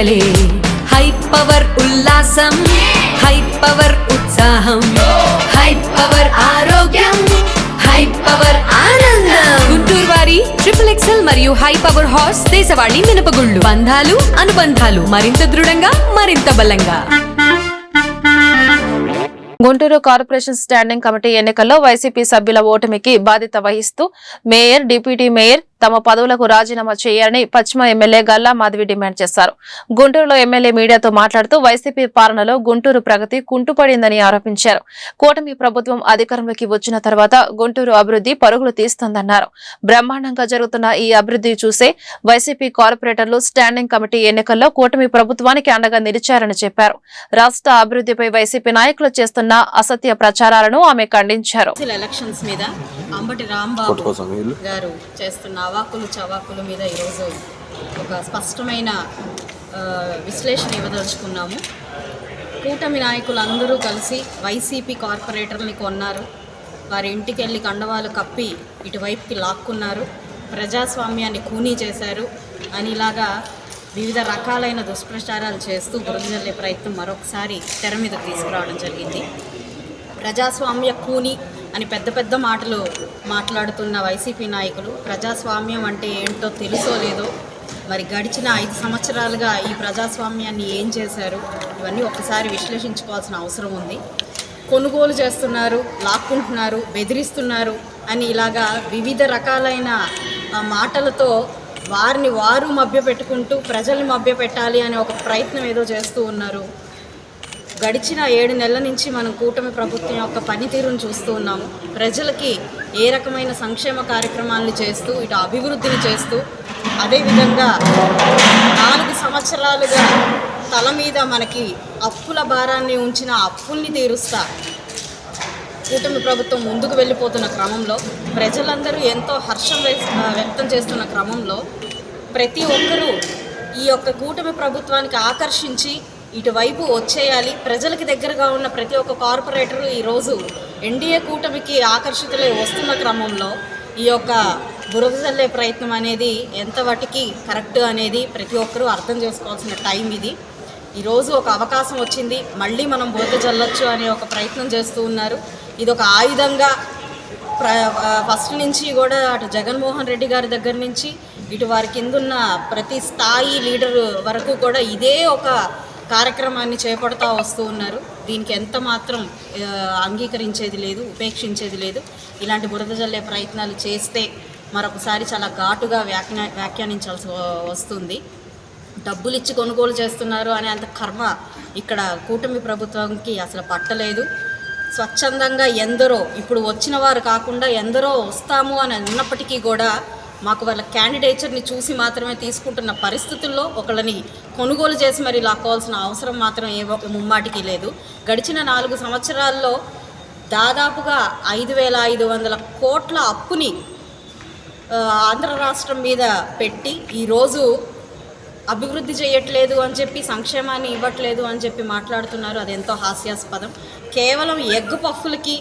పండగలే. High power ఉల్లాసం, high power ఉత్సాహం, high power ఆరోగ్యం, హై పవర్ ఆనందం. గుంటూరు వారి XXL మరియు హై పవర్ హార్స్ దేశవాళీ మినపగుళ్ళు. బంధాలు అనుబంధాలు మరింత దృఢంగా, మరింత బలంగా. గుంటూరు కార్పొరేషన్ స్టాండింగ్ కమిటీ ఎన్నికల్లో వైసీపీ సభ్యుల ఓటమికి బాధ్యత వహిస్తూ మేయర్, డిప్యూటీ మేయర్ తమ పదవులకు రాజీనామా చేయాలని పశ్చిమ ఎమ్మెల్యే గల్లా మాధవి డిమాండ్ చేశారు. గుంటూరులో ఎమ్మెల్యే మీడియాతో మాట్లాడుతూ వైసీపీ పాలనలో గుంటూరు ప్రగతి కుంటుపడిందని ఆరోపించారు. కూటమి ప్రభుత్వం అధికారంలోకి వచ్చిన తర్వాత గుంటూరు అభివృద్ధి పరుగులు తీస్తోందన్నారు. బ్రహ్మాండంగా జరుగుతున్న ఈ అభివృద్ధి చూసే వైసీపీ కార్పొరేటర్లు స్టాండింగ్ కమిటీ ఎన్నికల్లో కూటమి ప్రభుత్వానికి అండగా నిలిచారని చెప్పారు. రాష్ట్ర అభివృద్ధిపై వైసీపీ నాయకులు చేస్తున్న అసత్య ప్రచారాలను ఆమె ఖండించారు. ఎలక్షన్స్ మీద అంబటి రాంబాబు గారు చేస్తున్న అవాకులు చవాకుల మీద ఈరోజు ఒక స్పష్టమైన విశ్లేషణ ఇవ్వదలుచుకున్నాము. కూటమి నాయకులు అందరూ కలిసి వైసీపీ కార్పొరేటర్ని కొన్నారు. వారి ఇంటికి వెళ్ళి కండవాలు కప్పి ఇటువైపుకి లాక్కున్నారు. ప్రజాస్వామ్యాన్ని ఖూనీ చేశారు అని ఇలాగా వివిధ రకాలైన దుష్ప్రచారాలు చేస్తూ బురదజల్లే ప్రయత్నం మరొకసారి తెర మీద తీసుకురావడం జరిగింది. ప్రజాస్వామ్య కూని అని పెద్ద పెద్ద మాటలు మాట్లాడుతున్న వైసీపీ నాయకులు ప్రజాస్వామ్యం అంటే ఏంటో తెలుసో లేదో, మరి గడిచిన 5 సంవత్సరాలుగా ఈ ప్రజాస్వామ్యాన్ని ఏం చేశారు ఇవన్నీ ఒకసారి విశ్లేషించుకోవాల్సిన అవసరం ఉంది. కొనుగోలు చేస్తున్నారు, లాక్కుంటున్నారు, బెదిరిస్తున్నారు అని ఇలాగా వివిధ రకాలైన మాటలతో వారిని వారు మభ్యపెట్టుకుంటూ ప్రజల్ని మభ్యపెట్టాలి అనే ఒక ప్రయత్నం ఏదో చేస్తూ ఉన్నారు. గడిచిన 7 నెలల నుంచి మనం కూటమి ప్రభుత్వం యొక్క పనితీరును చూస్తూ ఉన్నాము. ప్రజలకి ఏ రకమైన సంక్షేమ కార్యక్రమాలను చేస్తూ ఇటు అభివృద్ధిని చేస్తూ అదేవిధంగా 4 సంవత్సరాలుగా తల మీద మనకి అప్పుల భారాన్ని ఉంచిన అప్పుల్ని తీరుస్తా కూటమి ప్రభుత్వం ముందుకు వెళ్ళిపోతున్న క్రమంలో ప్రజలందరూ ఎంతో హర్షం వ్యక్తం చేస్తున్న క్రమంలో ప్రతి ఒక్కరూ ఈ యొక్క కూటమి ప్రభుత్వానికి ఆకర్షించి ఇటువైపు వచ్చేయాలి. ప్రజలకి దగ్గరగా ఉన్న ప్రతి ఒక్క కార్పొరేటరు ఈరోజు ఎన్డీఏ కూటమికి ఆకర్షితులై వస్తున్న క్రమంలో ఈ యొక్క బురద జల్లే ప్రయత్నం అనేది ఎంతవరకు కరెక్ట్ అనేది ప్రతి ఒక్కరూ అర్థం చేసుకోవాల్సిన టైం ఇది. ఈరోజు ఒక అవకాశం వచ్చింది, మళ్ళీ మనం బురద జల్లొచ్చు అనే ఒక ప్రయత్నం చేస్తూ ఉన్నారు. ఇది ఒక ఆయుధంగా ఫస్ట్ నుంచి కూడా అటు జగన్మోహన్ రెడ్డి గారి దగ్గర నుంచి ఇటు వారి కిందున్న ప్రతి స్థాయి లీడర్ వరకు కూడా ఇదే ఒక కార్యక్రమాన్ని చేపడుతూ వస్తూ ఉన్నారు. దీనికి ఎంత మాత్రం అంగీకరించేది లేదు, ఉపేక్షించేది లేదు. ఇలాంటి బురద జల్లే ప్రయత్నాలు చేస్తే మరొకసారి చాలా ఘాటుగా వ్యాఖ్యానించాల్సి వస్తుంది. డబ్బులు ఇచ్చి కొనుగోలు చేస్తున్నారు అనే అంత కర్మ ఇక్కడ కూటమి ప్రభుత్వానికి అసలు పట్టలేదు. స్వచ్ఛందంగా ఎందరో ఇప్పుడు వచ్చిన వారు కాకుండా ఎందరో వస్తాము అని ఉన్నప్పటికీ కూడా మాకు వాళ్ళ క్యాండిడేచర్ని చూసి మాత్రమే తీసుకుంటున్న పరిస్థితుల్లో ఒకళ్ళని కొనుగోలు చేసి మరి లాక్కోవాల్సిన అవసరం మాత్రం ముమ్మాటికి లేదు. గడిచిన 4 సంవత్సరాల్లో దాదాపుగా 5,500 కోట్ల అప్పుని ఆంధ్ర రాష్ట్రం మీద పెట్టి ఈరోజు అభివృద్ధి చేయట్లేదు అని చెప్పి, సంక్షేమాన్ని ఇవ్వట్లేదు అని చెప్పి మాట్లాడుతున్నారు. అది ఎంతో హాస్యాస్పదం. కేవలం ఎగ్ పఫ్ఫులకి